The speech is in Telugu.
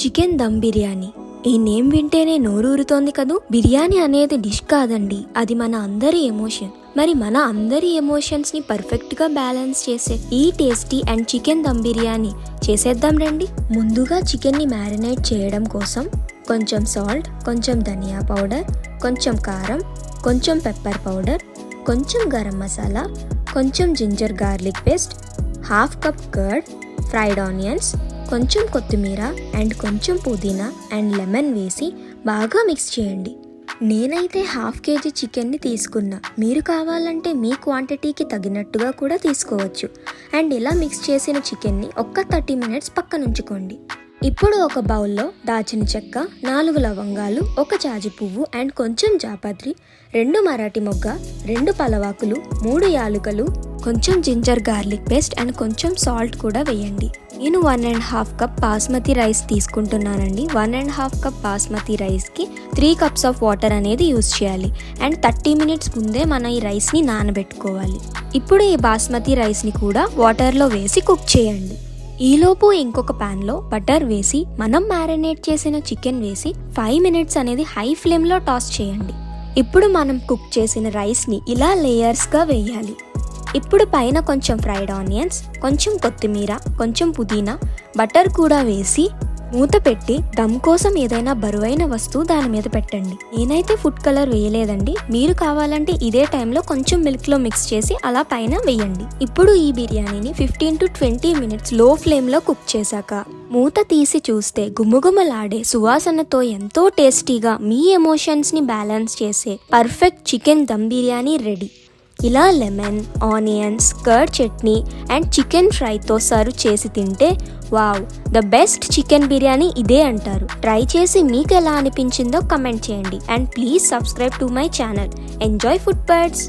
చికెన్ దమ్ బిర్యానీ. ఈ నేమ్ వింటేనే నోరూరుతోంది కదూ. బిర్యానీ అనేది డిష్ కాదండి, అది మన అందరి ఎమోషన్. మరి మన అందరి ఎమోషన్స్ ని పర్ఫెక్ట్ గా బ్యాలెన్స్ చేసే ఈ tasty and chicken dum biryani చేసేద్దాం రండి. ముందుగా చికెన్ ని మ్యారినేట్ చేయడం కోసం కొంచెం సాల్ట్, కొంచెం ధనియా పౌడర్, కొంచెం కారం, కొంచెం పెప్పర్ పౌడర్, కొంచెం గరం మసాలా, కొంచెం ginger garlic paste, half cup curd, fried onions, కొంచెం కొత్తిమీర అండ్ కొంచెం పుదీనా అండ్ లెమన్ వేసి బాగా మిక్స్ చేయండి. నేనైతే హాఫ్ కేజీ చికెన్ని తీసుకున్నా, మీరు కావాలంటే మీ క్వాంటిటీకి తగినట్టుగా కూడా తీసుకోవచ్చు. అండ్ ఇలా మిక్స్ చేసిన చికెన్ని ఒక్క 30 మినిట్స్ పక్కనుంచుకోండి. ఇప్పుడు ఒక బౌల్లో దాచిన చెక్క, 4 లవంగాలు, 1 జాజి పువ్వు అండ్ కొంచెం జాపత్రి, 2 మరాఠీ మొగ్గ, 2 పలవాకులు, 3 యాలుకలు, కొంచెం జింజర్ గార్లిక్ పేస్ట్ అండ్ కొంచెం సాల్ట్ కూడా వేయండి. నేను 1.5 కప్ బాస్మతి రైస్ తీసుకుంటున్నానండి. 1.5 కప్ బాస్మతి రైస్కి 3 కప్స్ ఆఫ్ వాటర్ అనేది యూజ్ చేయాలి. అండ్ 30 మినిట్స్ ముందే మనం ఈ రైస్ని నానబెట్టుకోవాలి. ఇప్పుడు ఈ బాస్మతి రైస్ని కూడా వాటర్లో వేసి కుక్ చేయండి. ఈలోపు ఇంకొక ప్యాన్లో బటర్ వేసి మనం మ్యారినేట్ చేసిన చికెన్ వేసి 5 మినిట్స్ అనేది హై ఫ్లేమ్లో టాస్ చేయండి. ఇప్పుడు మనం కుక్ చేసిన రైస్ని ఇలా లేయర్స్గా వేయాలి. ఇప్పుడు పైన కొంచెం ఫ్రైడ్ ఆనియన్స్, కొంచెం కొత్తిమీర, కొంచెం పుదీనా, బటర్ కూడా వేసి మూత పెట్టి దమ్ కోసం ఏదైనా బరువైన వస్తువు దాని మీద పెట్టండి. నేనైతే ఫుడ్ కలర్ వేయలేదండి, మీరు కావాలంటే ఇదే టైంలో కొంచెం మిల్క్లో మిక్స్ చేసి అలా పైన వేయండి. ఇప్పుడు ఈ బిర్యానీని 15 to 20 మినిట్స్ లో ఫ్లేమ్లో కుక్ చేశాక మూత తీసి చూస్తే గుమగుమలాడే సువాసనతో ఎంతో టేస్టీగా మీ ఎమోషన్స్ని బ్యాలెన్స్ చేసే perfect chicken dum biryani ready. ఇలా lemon, onions, curd chutney and chicken ఫ్రైతో సర్వ్ చేసి తింటే wow, the best chicken biryani ఇదే అంటారు. ట్రై చేసి మీకు ఎలా అనిపించిందో కమెంట్ చేయండి. And please subscribe to my channel. Enjoy food birds.